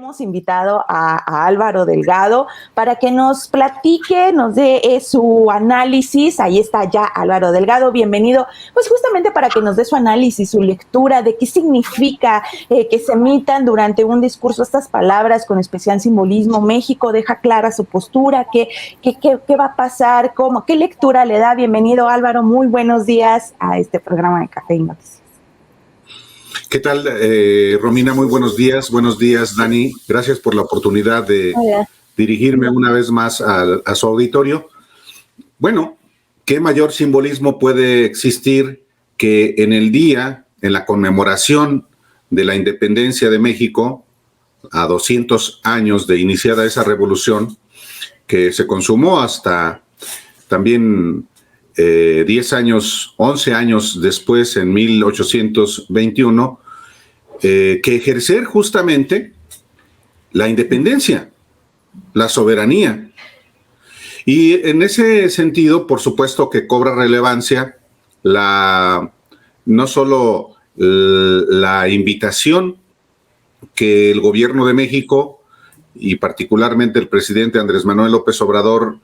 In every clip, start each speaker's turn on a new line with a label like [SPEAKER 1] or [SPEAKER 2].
[SPEAKER 1] hemos invitado a Álvaro Delgado para que nos platique, nos dé su análisis. Ahí está ya Álvaro Delgado, bienvenido, pues justamente para que nos dé su análisis, su lectura de qué significa que se emitan durante un discurso estas palabras con especial simbolismo. México deja clara su postura, qué va a pasar, qué lectura le da. Bienvenido, Álvaro, muy buenos días a este programa de Café y Noticias.
[SPEAKER 2] ¿Qué tal, Romina? Muy buenos días. Buenos días, Dani. Gracias por la oportunidad de dirigirme una vez más a su auditorio. Bueno, ¿qué mayor simbolismo puede existir que en el día, en la conmemoración de la independencia de México, a 200 años de iniciada esa revolución, que se consumó hasta también 10 años, 11 años después, en 1821, que ejercer justamente la independencia, la soberanía. Y en ese sentido, por supuesto que cobra relevancia no solo la invitación que el gobierno de México y particularmente el presidente Andrés Manuel López Obrador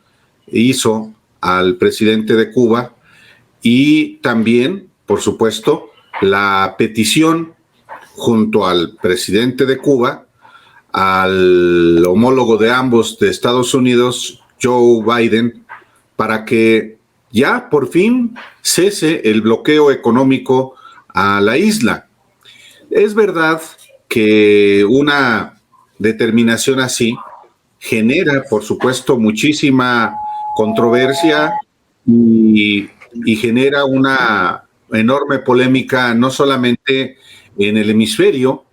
[SPEAKER 2] hizo al presidente de Cuba, y también, por supuesto, la petición junto al presidente de Cuba, al homólogo de ambos de Estados Unidos, Joe Biden, para que ya por fin cese el bloqueo económico a la isla. Es verdad que una determinación así genera, por supuesto, muchísima controversia y genera una enorme polémica, no solamente en el hemisferio,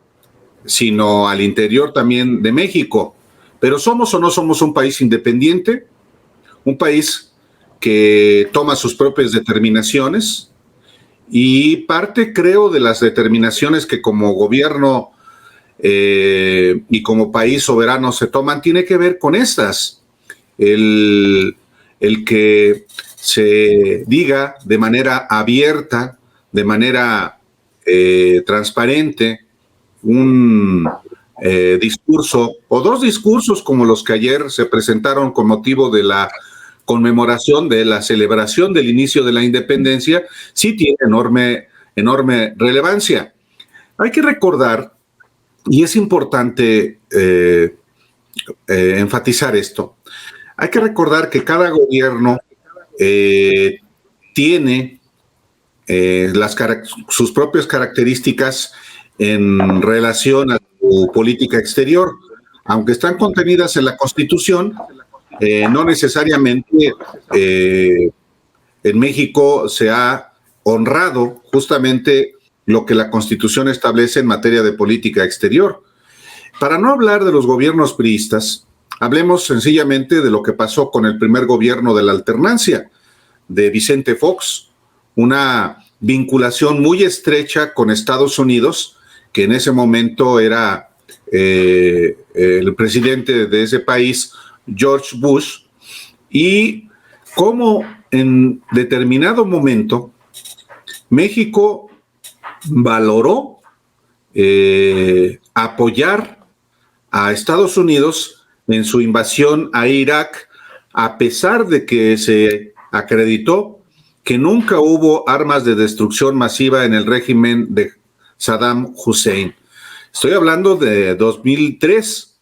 [SPEAKER 2] sino al interior también de México. Pero ¿somos o no somos un país independiente? Un país que toma sus propias determinaciones, y parte, creo, de las determinaciones que como gobierno y como país soberano se toman, tiene que ver con estas. El que se diga de manera abierta, de manera transparente, un discurso o dos discursos como los que ayer se presentaron con motivo de la conmemoración de la celebración del inicio de la independencia, sí tiene enorme relevancia. Hay que recordar, y es importante enfatizar esto, hay que recordar que cada gobierno tiene sus propias características en relación a su política exterior. Aunque están contenidas en la Constitución, no necesariamente en México se ha honrado justamente lo que la Constitución establece en materia de política exterior. Para no hablar de los gobiernos priistas, hablemos sencillamente de lo que pasó con el primer gobierno de la alternancia, de Vicente Fox, una vinculación muy estrecha con Estados Unidos, que en ese momento era el presidente de ese país, George Bush, y cómo en determinado momento México valoró apoyar a Estados Unidos en su invasión a Irak, a pesar de que se acreditó que nunca hubo armas de destrucción masiva en el régimen de Saddam Hussein. Estoy hablando de 2003.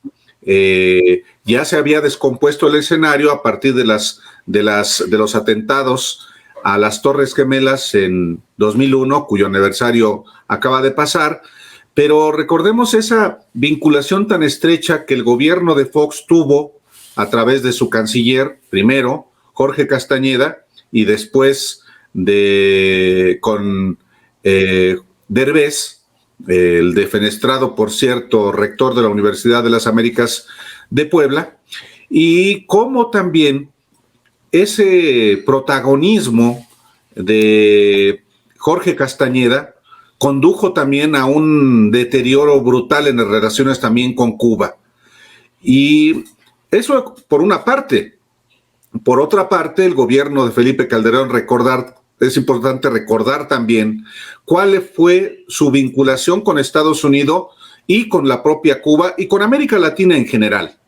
[SPEAKER 2] Ya se había descompuesto el escenario a partir de los atentados a las Torres Gemelas en 2001, cuyo aniversario acaba de pasar. Pero recordemos esa vinculación tan estrecha que el gobierno de Fox tuvo a través de su canciller, primero Jorge Castañeda, y después con Derbez, el defenestrado, por cierto, rector de la Universidad de las Américas de Puebla, y cómo también ese protagonismo de Jorge Castañeda condujo también a un deterioro brutal en las relaciones también con Cuba. Y eso por una parte. Por otra parte, el gobierno de Felipe Calderón, es importante recordar también cuál fue su vinculación con Estados Unidos y con la propia Cuba y con América Latina en general.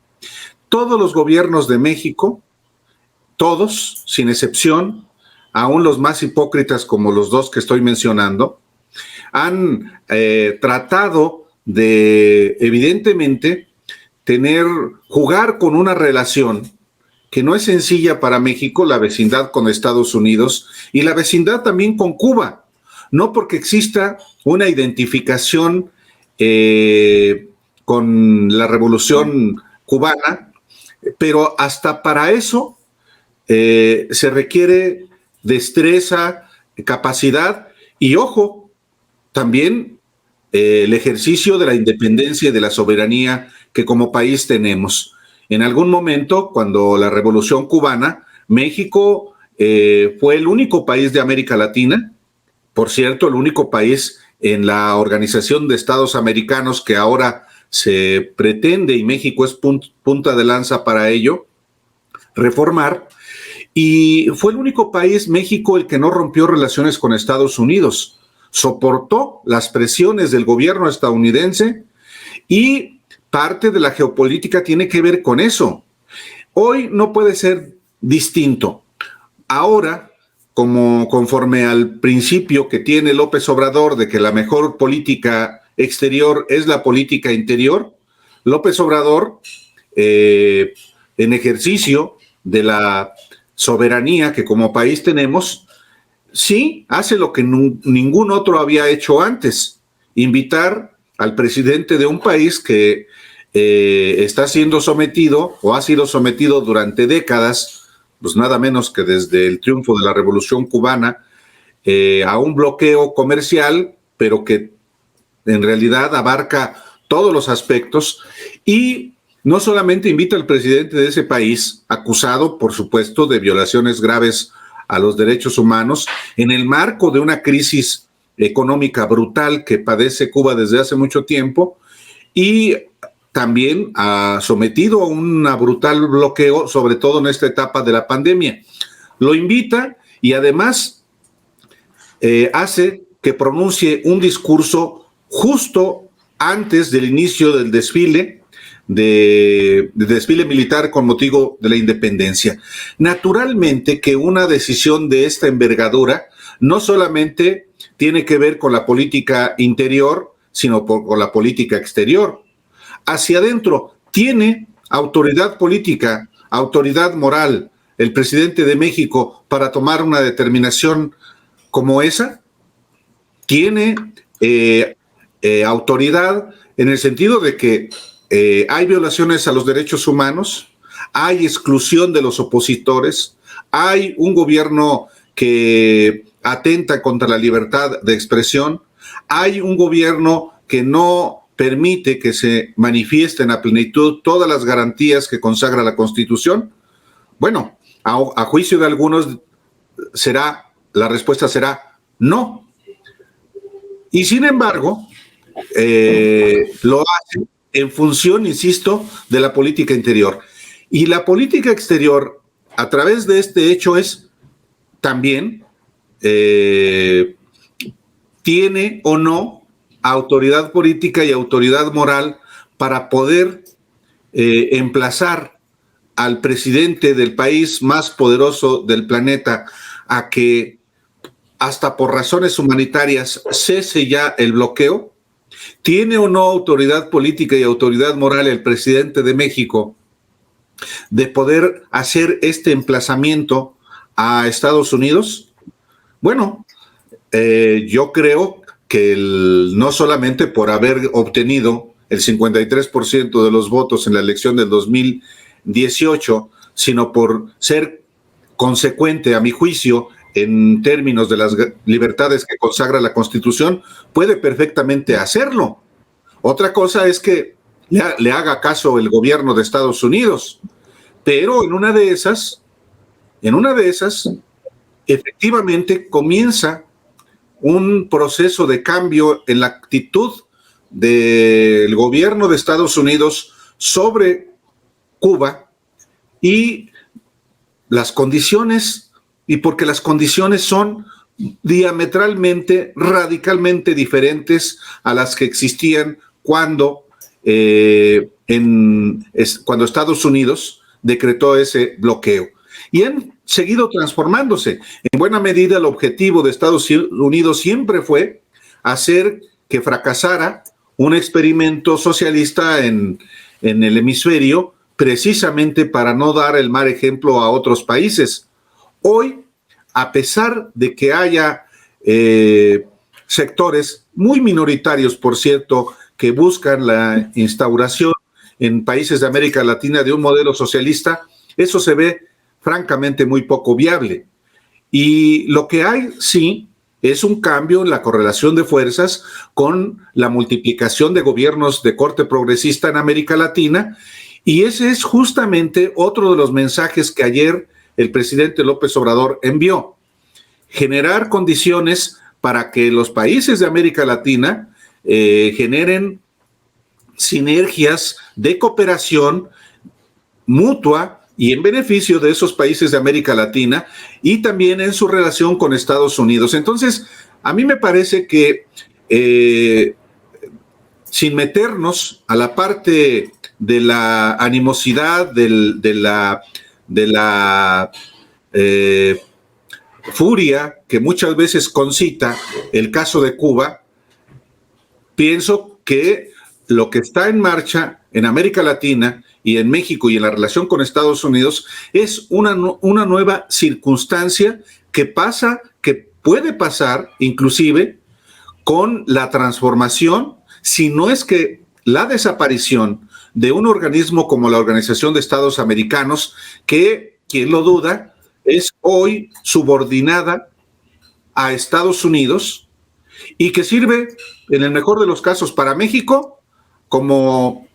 [SPEAKER 2] Todos los gobiernos de México, todos, sin excepción, aún los más hipócritas como los dos que estoy mencionando, han tratado de, evidentemente, jugar con una relación que no es sencilla para México, la vecindad con Estados Unidos y la vecindad también con Cuba. No porque exista una identificación con la Revolución Cubana, pero hasta para eso se requiere destreza, capacidad y, ojo, también el ejercicio de la independencia y de la soberanía que como país tenemos. En algún momento, cuando la Revolución Cubana, México fue el único país de América Latina, por cierto, el único país en la Organización de Estados Americanos que ahora se pretende, y México es punta de lanza para ello, reformar. Y fue el único país, México, el que no rompió relaciones con Estados Unidos. Soportó las presiones del gobierno estadounidense y parte de la geopolítica tiene que ver con eso. Hoy no puede ser distinto. Ahora, conforme al principio que tiene López Obrador de que la mejor política exterior es la política interior, López Obrador, en ejercicio de la soberanía que como país tenemos, sí hace lo que ningún otro había hecho antes: invitar al presidente de un país que está siendo sometido o ha sido sometido durante décadas, pues nada menos que desde el triunfo de la Revolución Cubana, a un bloqueo comercial, pero que en realidad abarca todos los aspectos, y no solamente invita al presidente de ese país, acusado, por supuesto, de violaciones graves a los derechos humanos, en el marco de una crisis económica brutal que padece Cuba desde hace mucho tiempo, y también ha sometido a un brutal bloqueo, sobre todo en esta etapa de la pandemia. Lo invita y además hace que pronuncie un discurso justo antes del inicio del desfile, de desfile militar con motivo de la independencia. Naturalmente que una decisión de esta envergadura no solamente tiene que ver con la política interior, sino con la política exterior. Hacia adentro, ¿tiene autoridad política, autoridad moral el presidente de México para tomar una determinación como esa? ¿Tiene autoridad en el sentido de que hay violaciones a los derechos humanos, hay exclusión de los opositores, hay un gobierno que atenta contra la libertad de expresión, hay un gobierno que no permite que se manifiesten a plenitud todas las garantías que consagra la Constitución? Bueno, a juicio de algunos la respuesta será no. Y sin embargo, lo hace en función, insisto, de la política interior. Y la política exterior, a través de este hecho, es también, tiene o no autoridad política y autoridad moral para poder emplazar al presidente del país más poderoso del planeta a que, hasta por razones humanitarias, cese ya el bloqueo. ¿Tiene o no autoridad política y autoridad moral el presidente de México de poder hacer este emplazamiento a Estados Unidos? Bueno, yo creo que no solamente por haber obtenido el 53% de los votos en la elección del 2018, sino por ser consecuente, a mi juicio, en términos de las libertades que consagra la Constitución, puede perfectamente hacerlo. Otra cosa es que le haga caso el gobierno de Estados Unidos, pero en una de esas, efectivamente comienza un proceso de cambio en la actitud del gobierno de Estados Unidos sobre Cuba y las condiciones, y porque las condiciones son diametralmente, radicalmente diferentes a las que existían cuando, cuando Estados Unidos decretó ese bloqueo. Y han seguido transformándose. En buena medida, el objetivo de Estados Unidos siempre fue hacer que fracasara un experimento socialista en el hemisferio, precisamente para no dar el mal ejemplo a otros países. Hoy, a pesar de que haya sectores muy minoritarios, por cierto, que buscan la instauración en países de América Latina de un modelo socialista, eso se ve francamente muy poco viable. Y lo que hay, sí, es un cambio en la correlación de fuerzas con la multiplicación de gobiernos de corte progresista en América Latina, y ese es justamente otro de los mensajes que ayer el presidente López Obrador envió: generar condiciones para que los países de América Latina generen sinergias de cooperación mutua y en beneficio de esos países de América Latina y también en su relación con Estados Unidos. Entonces, a mí me parece que sin meternos a la parte de la animosidad, de la furia que muchas veces concita el caso de Cuba, pienso que lo que está en marcha en América Latina y en México y en la relación con Estados Unidos es una nueva circunstancia que puede pasar inclusive con la transformación, si no es que la desaparición de un organismo como la Organización de Estados Americanos, que, quien lo duda, es hoy subordinada a Estados Unidos y que sirve, en el mejor de los casos, para México como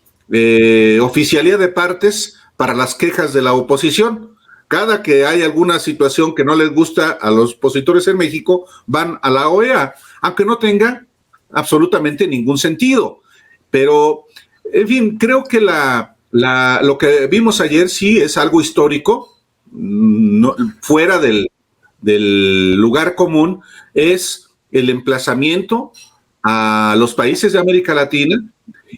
[SPEAKER 2] oficialía de partes para las quejas de la oposición. Cada que hay alguna situación que no les gusta a los opositores en México, van a la OEA, aunque no tenga absolutamente ningún sentido. Pero, en fin, creo que lo que vimos ayer sí es algo histórico, no, fuera del lugar común, es el emplazamiento a los países de América Latina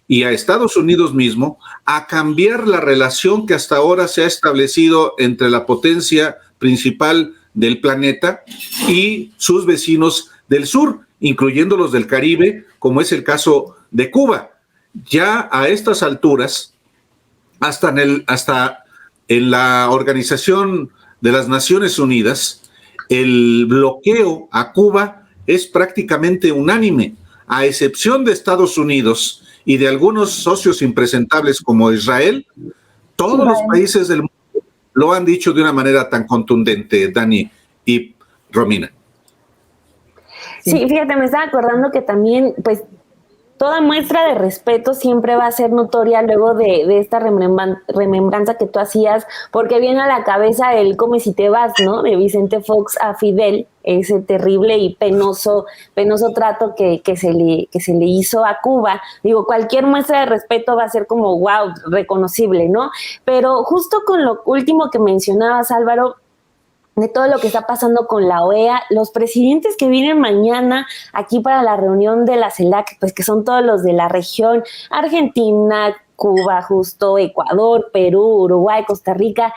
[SPEAKER 2] y a Estados Unidos mismo a cambiar la relación que hasta ahora se ha establecido entre la potencia principal del planeta y sus vecinos del sur, incluyendo los del Caribe, como es el caso de Cuba. Ya a estas alturas, hasta en la Organización de las Naciones Unidas, el bloqueo a Cuba es prácticamente unánime, a excepción de Estados Unidos y de algunos socios impresentables como Israel. Todos los países del mundo lo han dicho de una manera tan contundente, Dani y Romina.
[SPEAKER 3] Sí, fíjate, me estaba acordando que también, pues, toda muestra de respeto siempre va a ser notoria luego de esta remembranza que tú hacías, porque viene a la cabeza el "Come si te vas", ¿no? De Vicente Fox a Fidel, ese terrible y penoso trato que se le hizo a Cuba. Digo, cualquier muestra de respeto va a ser como wow, reconocible, ¿no? Pero justo con lo último que mencionabas, Álvaro, de todo lo que está pasando con la OEA, los presidentes que vienen mañana aquí para la reunión de la CELAC, pues que son todos los de la región, Argentina, Cuba, justo, Ecuador, Perú, Uruguay, Costa Rica,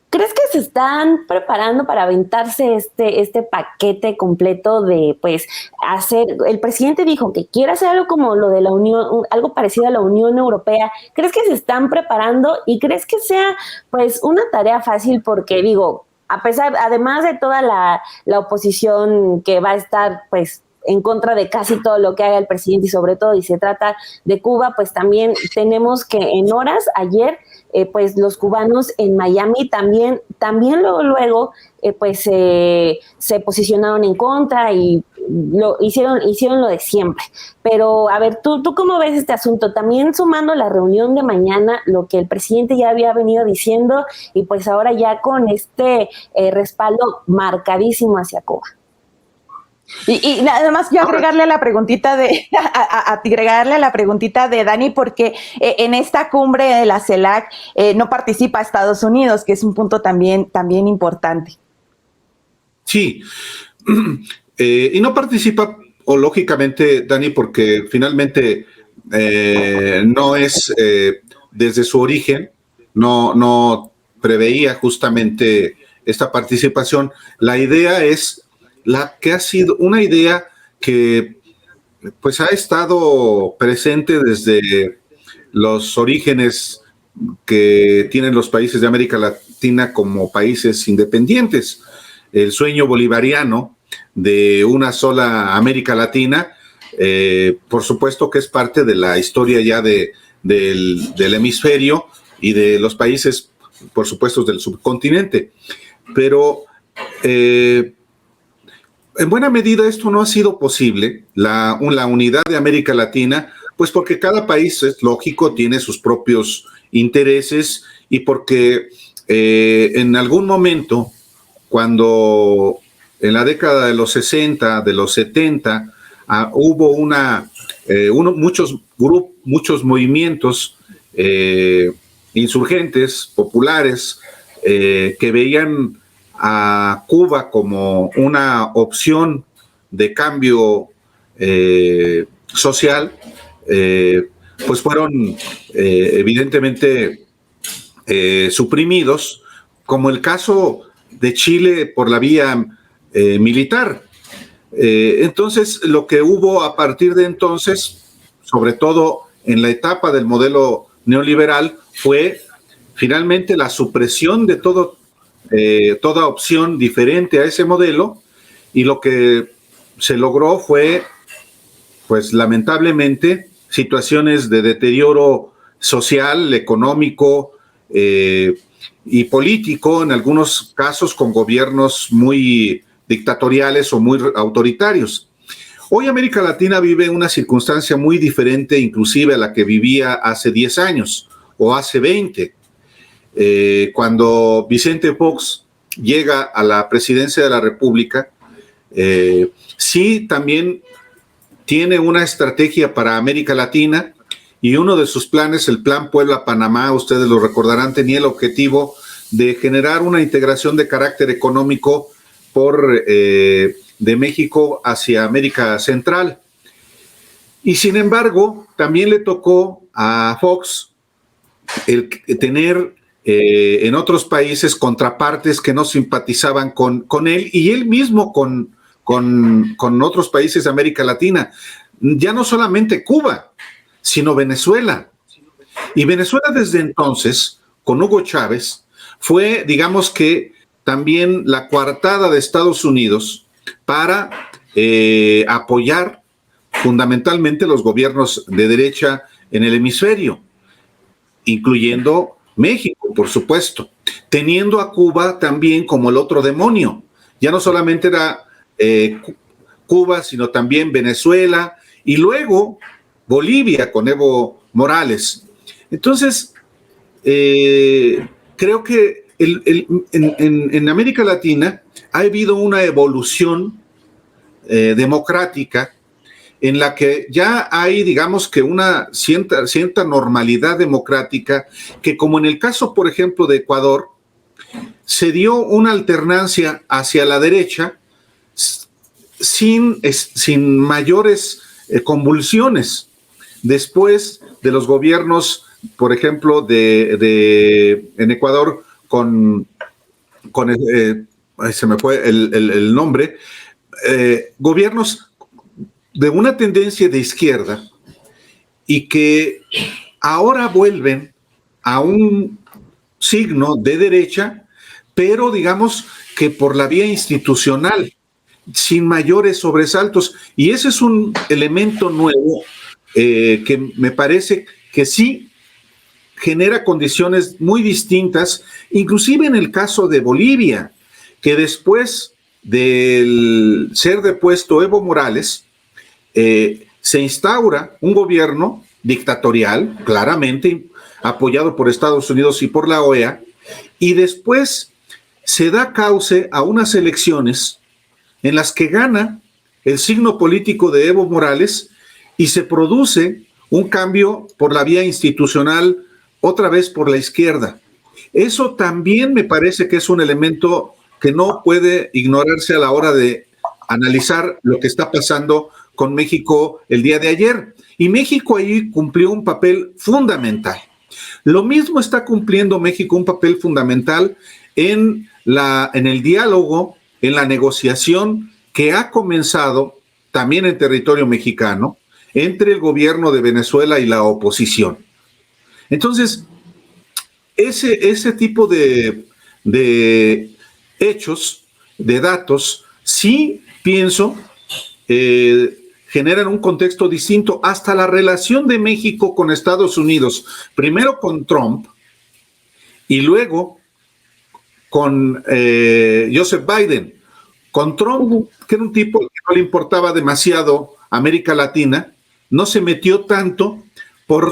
[SPEAKER 3] ¿crees que se están preparando para aventarse este paquete completo de, pues, hacer? El presidente dijo que quiere hacer algo como lo de la Unión, algo parecido a la Unión Europea. ¿Crees que se están preparando y crees que sea, pues, una tarea fácil? Porque, digo, además de toda la oposición que va a estar, pues, en contra de casi todo lo que haga el presidente y sobre todo, y se trata de Cuba, pues también tenemos que en horas, ayer, pues los cubanos en Miami también luego pues se posicionaron en contra y hicieron lo de siempre. Pero a ver, ¿tú cómo ves este asunto? También sumando la reunión de mañana, lo que el presidente ya había venido diciendo y pues ahora ya con este respaldo marcadísimo hacia Cuba.
[SPEAKER 1] Y nada más yo agregarle a la preguntita de Dani, porque en esta cumbre de la CELAC no participa Estados Unidos, que es un punto también importante.
[SPEAKER 2] Sí, y no participa, o lógicamente, Dani, porque finalmente no es, desde su origen, no preveía justamente esta participación. La idea es la que ha sido una idea que pues ha estado presente desde los orígenes que tienen los países de América Latina como países independientes. El sueño bolivariano de una sola América Latina, por supuesto que es parte de la historia ya del hemisferio y de los países, por supuesto, del subcontinente. Pero en buena medida esto no ha sido posible, la unidad de América Latina, pues porque cada país, es lógico, tiene sus propios intereses y porque en algún momento, cuando en la década de los 60, de los 70, hubo muchos movimientos insurgentes, populares, que veían a Cuba como una opción de cambio social, pues fueron evidentemente suprimidos, como el caso de Chile por la vía militar. Entonces, lo que hubo a partir de entonces, sobre todo en la etapa del modelo neoliberal, fue finalmente la supresión de toda opción diferente a ese modelo, y lo que se logró fue, pues lamentablemente, situaciones de deterioro social, económico y político, en algunos casos con gobiernos muy dictatoriales o muy autoritarios. Hoy América Latina vive una circunstancia muy diferente, inclusive a la que vivía hace 10 años o hace 20. Cuando Vicente Fox llega a la presidencia de la República, sí también tiene una estrategia para América Latina, y uno de sus planes, el Plan Puebla-Panamá, ustedes lo recordarán, tenía el objetivo de generar una integración de carácter económico de México hacia América Central. Y sin embargo, también le tocó a Fox el tener en otros países contrapartes que no simpatizaban con él, y él mismo con otros países de América Latina. Ya no solamente Cuba, sino Venezuela. Y Venezuela desde entonces, con Hugo Chávez, fue, digamos que, también la coartada de Estados Unidos para apoyar fundamentalmente los gobiernos de derecha en el hemisferio, incluyendo México, por supuesto, teniendo a Cuba también como el otro demonio. Ya no solamente era Cuba, sino también Venezuela y luego Bolivia con Evo Morales. Entonces, creo que en América Latina ha habido una evolución democrática en la que ya hay, digamos que una cierta normalidad democrática, que como en el caso, por ejemplo, de Ecuador, se dio una alternancia hacia la derecha sin mayores convulsiones. Después de los gobiernos, por ejemplo, en Ecuador, se me fue el nombre, gobiernos de una tendencia de izquierda, y que ahora vuelven a un signo de derecha, pero digamos que por la vía institucional, sin mayores sobresaltos. Y ese es un elemento nuevo que me parece que sí genera condiciones muy distintas, inclusive en el caso de Bolivia, que después de ser depuesto Evo Morales, se instaura un gobierno dictatorial, claramente apoyado por Estados Unidos y por la OEA, y después se da cauce a unas elecciones en las que gana el signo político de Evo Morales y se produce un cambio por la vía institucional, otra vez por la izquierda. Eso también me parece que es un elemento que no puede ignorarse a la hora de analizar lo que está pasando con México el día de ayer. Y México ahí cumplió un papel fundamental. Lo mismo está cumpliendo México un papel fundamental en el diálogo, en la negociación que ha comenzado también en territorio mexicano entre el gobierno de Venezuela y la oposición. Entonces, ese tipo de hechos, de datos, sí pienso generan un contexto distinto. Hasta la relación de México con Estados Unidos, primero con Trump y luego con Joseph Biden. Con Trump, que era un tipo que no le importaba demasiado América Latina, no se metió tanto por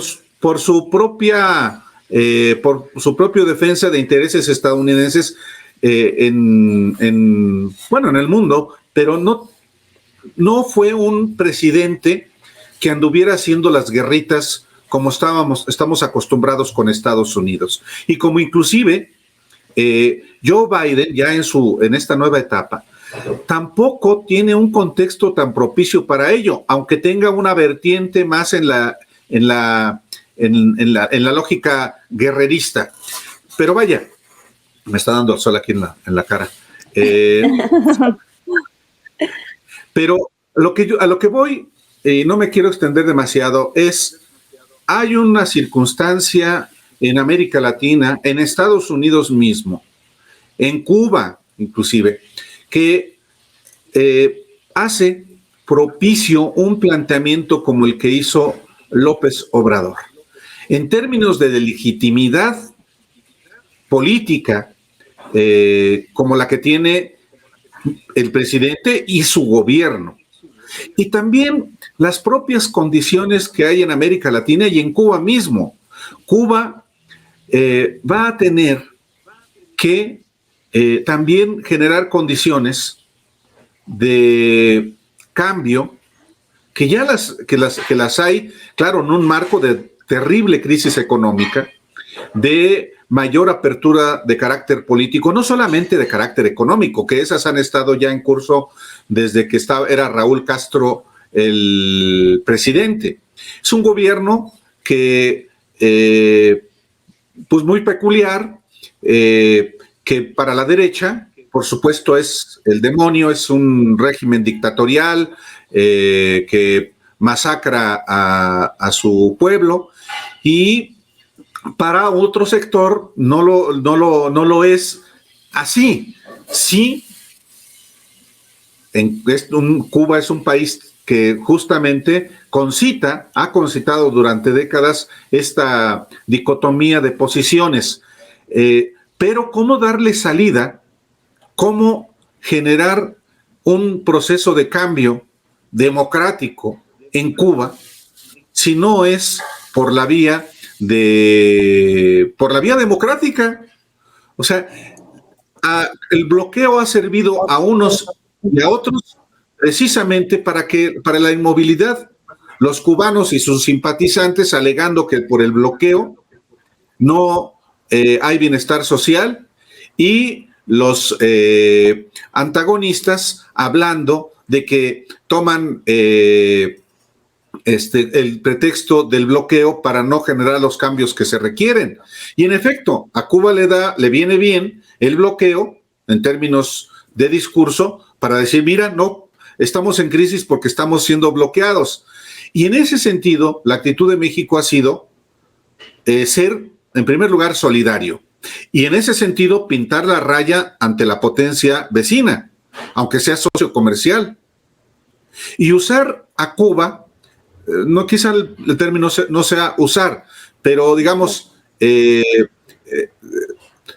[SPEAKER 2] su propia defensa de intereses estadounidenses en el mundo, pero no fue un presidente que anduviera haciendo las guerritas como estamos acostumbrados con Estados Unidos. Y como inclusive Joe Biden, ya en esta nueva etapa, tampoco tiene un contexto tan propicio para ello, aunque tenga una vertiente más en la lógica guerrerista. Pero vaya, me está dando el sol aquí en la cara. Pero a lo que voy, y no me quiero extender demasiado, hay una circunstancia en América Latina, en Estados Unidos mismo, en Cuba inclusive, que hace propicio un planteamiento como el que hizo López Obrador. En términos de legitimidad política, como la que tiene el presidente y su gobierno. Y también las propias condiciones que hay en América Latina y en Cuba mismo. Cuba va a tener que también generar condiciones de cambio que ya las hay, claro, en un marco de terrible crisis económica, de mayor apertura de carácter político, no solamente de carácter económico, que esas han estado ya en curso desde que era Raúl Castro el presidente. Es un gobierno que, pues muy peculiar, que para la derecha, por supuesto, es el demonio, es un régimen dictatorial que masacra a su pueblo, y para otro sector no lo es así. Sí, Cuba es un país que justamente ha concitado durante décadas esta dicotomía de posiciones, pero ¿cómo darle salida? ¿Cómo generar un proceso de cambio democrático en Cuba si no es por la vía democrática? O sea, el bloqueo ha servido a unos y a otros precisamente para la inmovilidad. Los cubanos y sus simpatizantes alegando que por el bloqueo no hay bienestar social, y los antagonistas hablando de que toman el pretexto del bloqueo para no generar los cambios que se requieren. Y en efecto, a Cuba le viene bien el bloqueo en términos de discurso para decir, mira, no, estamos en crisis porque estamos siendo bloqueados. Y en ese sentido, la actitud de México ha sido ser, en primer lugar, solidario. Y en ese sentido, pintar la raya ante la potencia vecina, aunque sea socio comercial. Y usar a Cuba, no quizá el término no sea usar, pero digamos,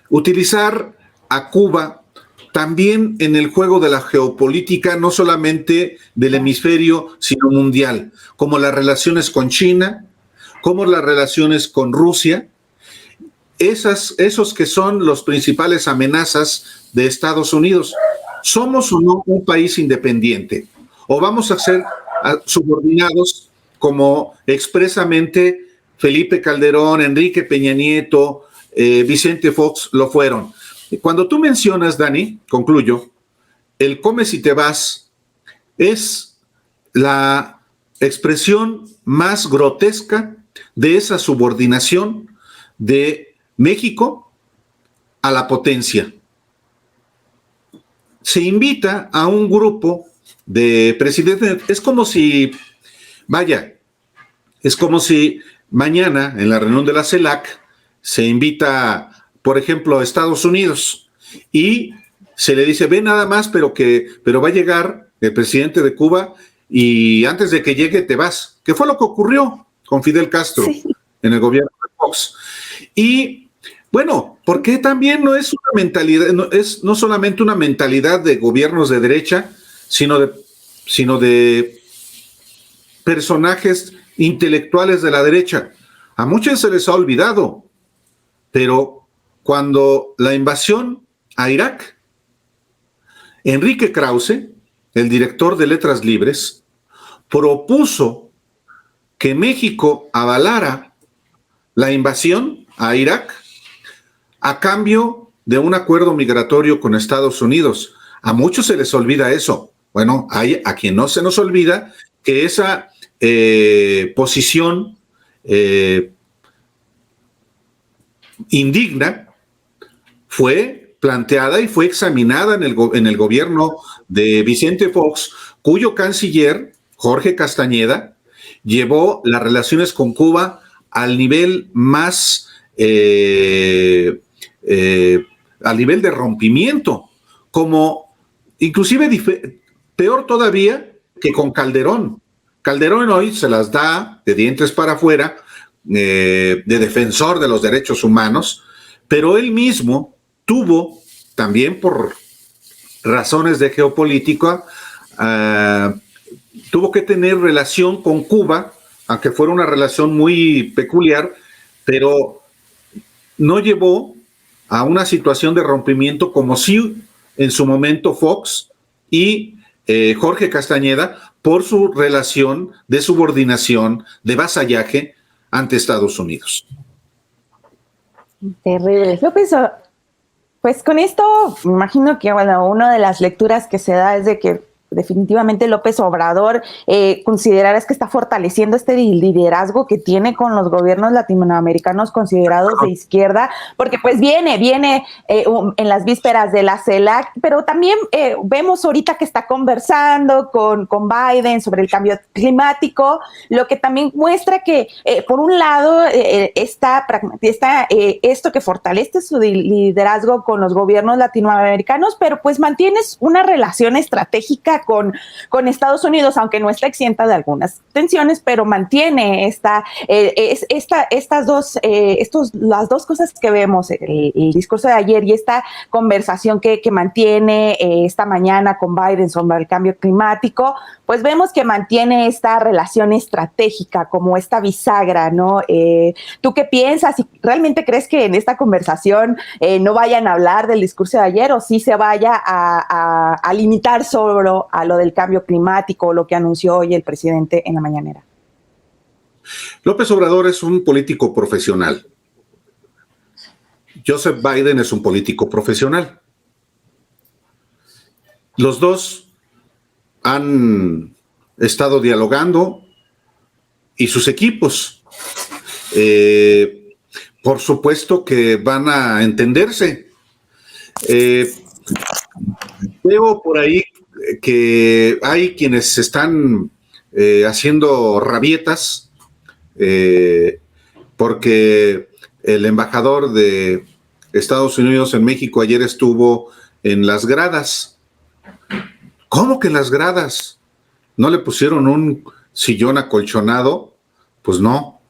[SPEAKER 2] utilizar a Cuba también en el juego de la geopolítica, no solamente del hemisferio, sino mundial, como las relaciones con China, como las relaciones con Rusia, esos que son los principales amenazas de Estados Unidos. ¿Somos o no un país independiente? ¿O vamos a ser subordinados como expresamente Felipe Calderón, Enrique Peña Nieto, Vicente Fox lo fueron? Cuando tú mencionas, Dani, concluyo, el come si te vas es la expresión más grotesca de esa subordinación de México a la potencia. Se invita a un grupo de presidentes, es como si mañana en la reunión de la CELAC se invita, por ejemplo, a Estados Unidos y se le dice, ve nada más, pero va a llegar el presidente de Cuba y antes de que llegue te vas, que fue lo que ocurrió con Fidel Castro en el gobierno de Fox. Y bueno, porque también no es una mentalidad, no solamente una mentalidad de gobiernos de derecha, sino de personajes intelectuales de la derecha. A muchos se les ha olvidado, pero cuando la invasión a Irak, Enrique Krause, el director de Letras Libres, propuso que México avalara la invasión a Irak a cambio de un acuerdo migratorio con Estados Unidos. A muchos se les olvida eso. Bueno, hay a quien no se nos olvida que esa posición indigna fue planteada y fue examinada en el gobierno de Vicente Fox, cuyo canciller, Jorge Castañeda, llevó las relaciones con Cuba al nivel más al nivel de rompimiento, como inclusive peor todavía que con Calderón. Calderón hoy se las da de dientes para afuera, de defensor de los derechos humanos, pero él mismo tuvo, también por razones de geopolítica, tuvo que tener relación con Cuba, aunque fuera una relación muy peculiar, pero no llevó a una situación de rompimiento como sí en su momento Fox y Jorge Castañeda por su relación de subordinación, de vasallaje ante Estados Unidos.
[SPEAKER 1] Terrible. López, pues con esto, me imagino que bueno, una de las lecturas que se da es de que definitivamente López Obrador considerarás que está fortaleciendo este liderazgo que tiene con los gobiernos latinoamericanos considerados de izquierda, porque pues viene en las vísperas de la CELAC, pero también vemos ahorita que está conversando con Biden sobre el cambio climático, lo que también muestra que por un lado está esto que fortalece su liderazgo con los gobiernos latinoamericanos, pero pues mantienes una relación estratégica con Estados Unidos, aunque no está exenta de algunas tensiones, pero mantiene las dos cosas que vemos, el discurso de ayer y esta conversación que mantiene esta mañana con Biden sobre el cambio climático, pues vemos que mantiene esta relación estratégica como esta bisagra, ¿no? ¿Tú qué piensas? ¿Y realmente crees que en esta conversación no vayan a hablar del discurso de ayer o sí se vaya a limitar solo a lo del cambio climático, lo que anunció hoy el presidente en la mañanera?
[SPEAKER 2] López Obrador es un político profesional. Joseph Biden es un político profesional. Los dos han estado dialogando y sus equipos, por supuesto que van a entenderse. Veo por ahí que hay quienes están haciendo rabietas porque el embajador de Estados Unidos en México ayer estuvo en las gradas. ¿Cómo que en las gradas? ¿No le pusieron un sillón acolchonado? Pues no.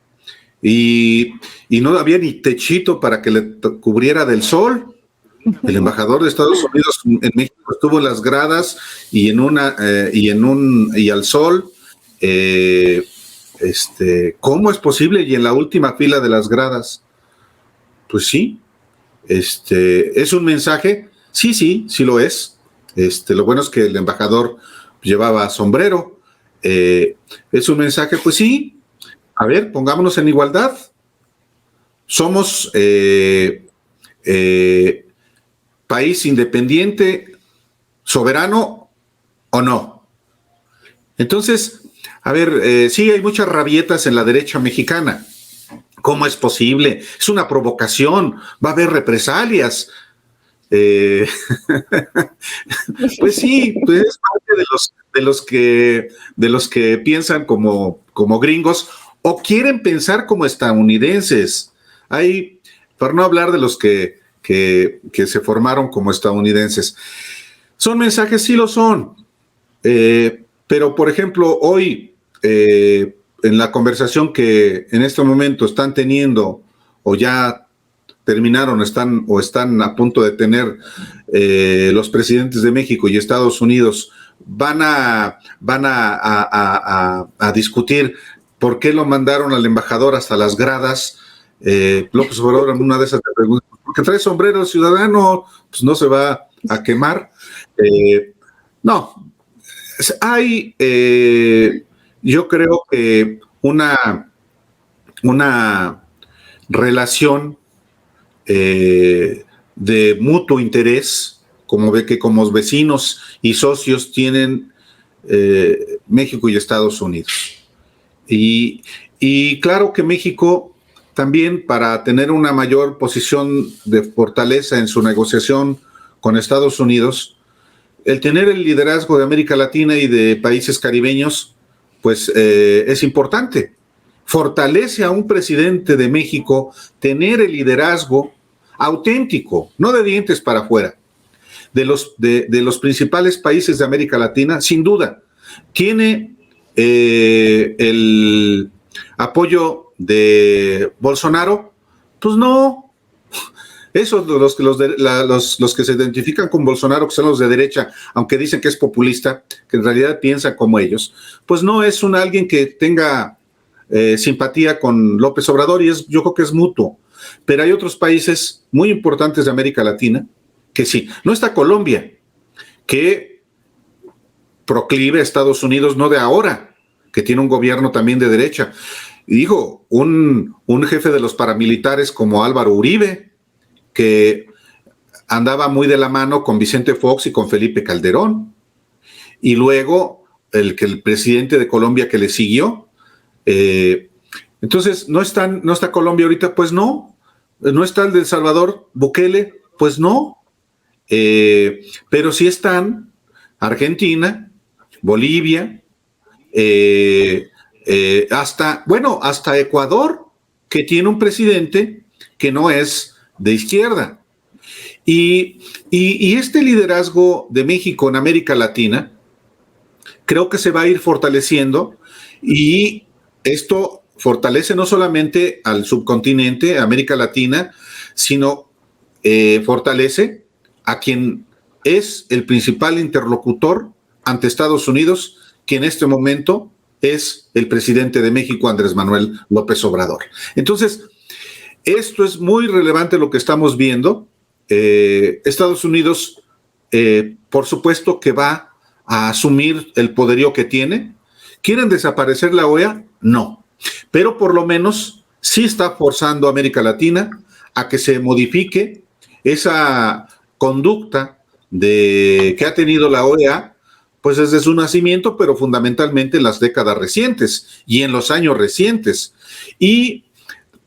[SPEAKER 2] Y no había ni techito para que le cubriera del sol. El embajador de Estados Unidos en México estuvo en las gradas y al sol. ¿Cómo es posible? Y en la última fila de las gradas. Pues sí. ¿Es un mensaje? Sí lo es. Lo bueno es que el embajador llevaba sombrero. ¿Es un mensaje? Pues sí. A ver, pongámonos en igualdad. Somos país independiente, soberano o no. Entonces, a ver, sí hay muchas rabietas en la derecha mexicana. ¿Cómo es posible? Es una provocación, va a haber represalias. Pues sí, pues es parte de los que piensan como gringos o quieren pensar como estadounidenses. Hay, para no hablar de los que se formaron como estadounidenses. Son mensajes, sí lo son. Pero, por ejemplo, hoy, en la conversación que en este momento están teniendo o ya terminaron, están a punto de tener los presidentes de México y Estados Unidos, van a discutir por qué lo mandaron al embajador hasta las gradas. López Obrador en una de esas preguntas, porque trae sombrero ciudadano, pues no se va a quemar. No, hay, yo creo que una relación de mutuo interés, como ve que como vecinos y socios tienen México y Estados Unidos. Y claro que México también, para tener una mayor posición de fortaleza en su negociación con Estados Unidos, el tener el liderazgo de América Latina y de países caribeños, pues es importante. Fortalece a un presidente de México tener el liderazgo auténtico, no de dientes para afuera, de los principales países de América Latina, sin duda. Tiene el apoyo de Bolsonaro, pues no. Esos los que se identifican con Bolsonaro, que son los de derecha, aunque dicen que es populista, que en realidad piensan como ellos, pues no es alguien que tenga simpatía con López Obrador, y yo creo que es mutuo. Pero hay otros países muy importantes de América Latina que sí. No está Colombia, que proclive a Estados Unidos, no de ahora, que tiene un gobierno también de derecha. Y digo, un jefe de los paramilitares como Álvaro Uribe, que andaba muy de la mano con Vicente Fox y con Felipe Calderón, y luego el presidente de Colombia que le siguió. Entonces, ¿no está Colombia ahorita? Pues no. ¿No está el de El Salvador, Bukele? Pues no. Pero sí están Argentina, Bolivia, hasta Ecuador, que tiene un presidente que no es de izquierda. Y este liderazgo de México en América Latina creo que se va a ir fortaleciendo, y esto fortalece no solamente al subcontinente, a América Latina, sino fortalece a quien es el principal interlocutor ante Estados Unidos, que en este momento es el presidente de México, Andrés Manuel López Obrador. Entonces, esto es muy relevante lo que estamos viendo. Estados Unidos, por supuesto que va a asumir el poderío que tiene. ¿Quieren desaparecer la OEA? No. Pero por lo menos sí está forzando a América Latina a que se modifique esa conducta que ha tenido la OEA, pues desde su nacimiento, pero fundamentalmente en las décadas recientes y en los años recientes. Y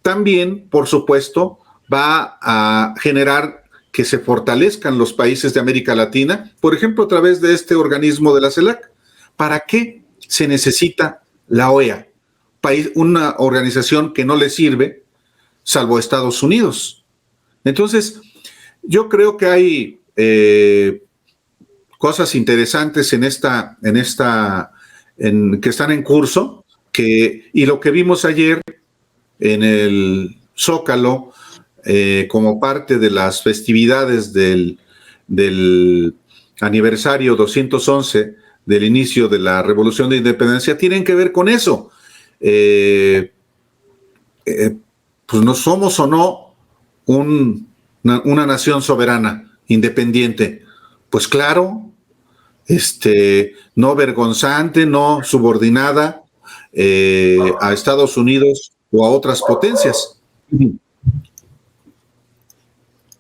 [SPEAKER 2] también, por supuesto, va a generar que se fortalezcan los países de América Latina, por ejemplo, a través de este organismo de la CELAC. ¿Para qué se necesita la OEA? Una organización que no le sirve, salvo a Estados Unidos. Entonces, yo creo que hay cosas interesantes que están en curso, y lo que vimos ayer en el Zócalo, como parte de las festividades del aniversario 211 del inicio de la Revolución de Independencia, tienen que ver con eso. Pues no somos o no una nación soberana, independiente. Pues claro, no vergonzante, no subordinada a Estados Unidos o a otras potencias.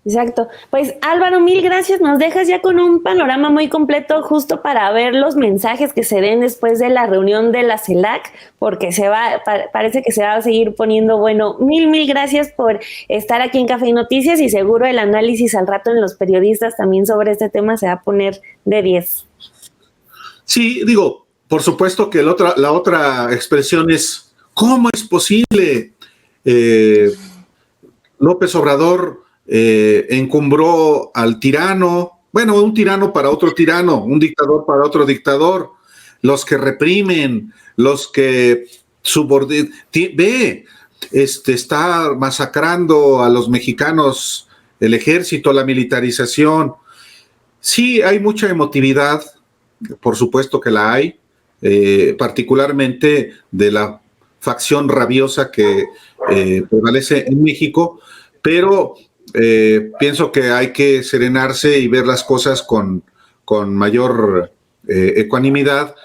[SPEAKER 3] Exacto. Pues Álvaro, mil gracias. Nos dejas ya con un panorama muy completo justo para ver los mensajes que se den después de la reunión de la CELAC, porque parece que se va a seguir poniendo bueno. Mil gracias por estar aquí en Café y Noticias, y seguro el análisis al rato en los periodistas también sobre este tema se va a poner de 10.
[SPEAKER 2] Sí, digo, por supuesto que la otra expresión es, ¿cómo es posible? López Obrador encumbró al tirano, bueno, un tirano para otro tirano, un dictador para otro dictador, los que reprimen, los que subordinan, está masacrando a los mexicanos, el ejército, la militarización. Sí, hay mucha emotividad, por supuesto que la hay, particularmente de la facción rabiosa que prevalece en México, pero pienso que hay que serenarse y ver las cosas con mayor ecuanimidad,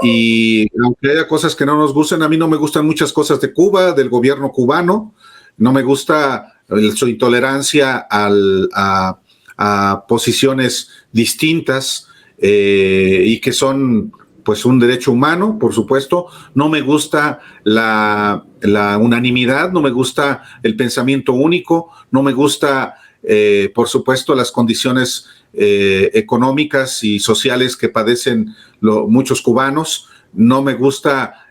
[SPEAKER 2] y aunque haya cosas que no nos gusten, a mí no me gustan muchas cosas de Cuba, del gobierno cubano, no me gusta su intolerancia a posiciones distintas y que son pues un derecho humano, por supuesto. No me gusta la unanimidad, no me gusta el pensamiento único, no me gusta, por supuesto, las condiciones económicas y sociales que padecen muchos cubanos. No me gusta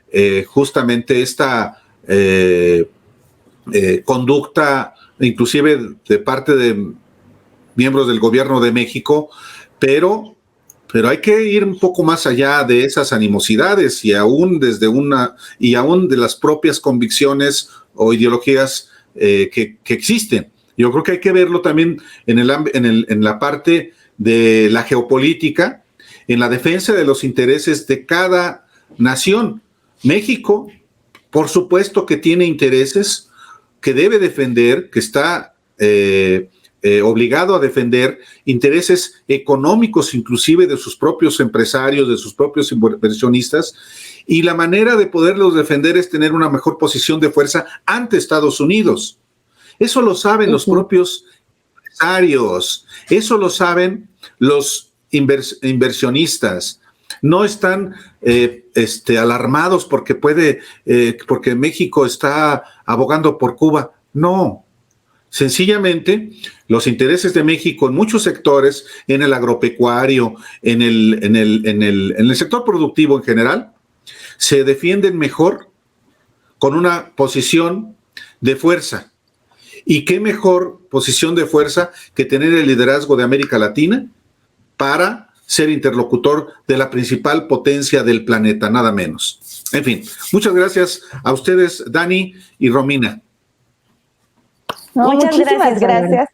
[SPEAKER 2] justamente esta conducta, inclusive de parte de miembros del gobierno de México, pero hay que ir un poco más allá de esas animosidades y aún de las propias convicciones o ideologías que existen. Yo creo que hay que verlo también en la parte de la geopolítica, en la defensa de los intereses de cada nación. México, por supuesto que tiene intereses que debe defender, que está obligado a defender, intereses económicos inclusive de sus propios empresarios, de sus propios inversionistas, y la manera de poderlos defender es tener una mejor posición de fuerza ante Estados Unidos. Eso lo saben los propios empresarios, eso lo saben los inversionistas. No están alarmados porque porque México está abogando por Cuba. No. Sencillamente, los intereses de México en muchos sectores, en el agropecuario, en el sector productivo en general, se defienden mejor con una posición de fuerza. ¿Y qué mejor posición de fuerza que tener el liderazgo de América Latina para ser interlocutor de la principal potencia del planeta, nada menos? En fin, muchas gracias a ustedes, Dani y Romina.
[SPEAKER 1] No, muchísimas gracias.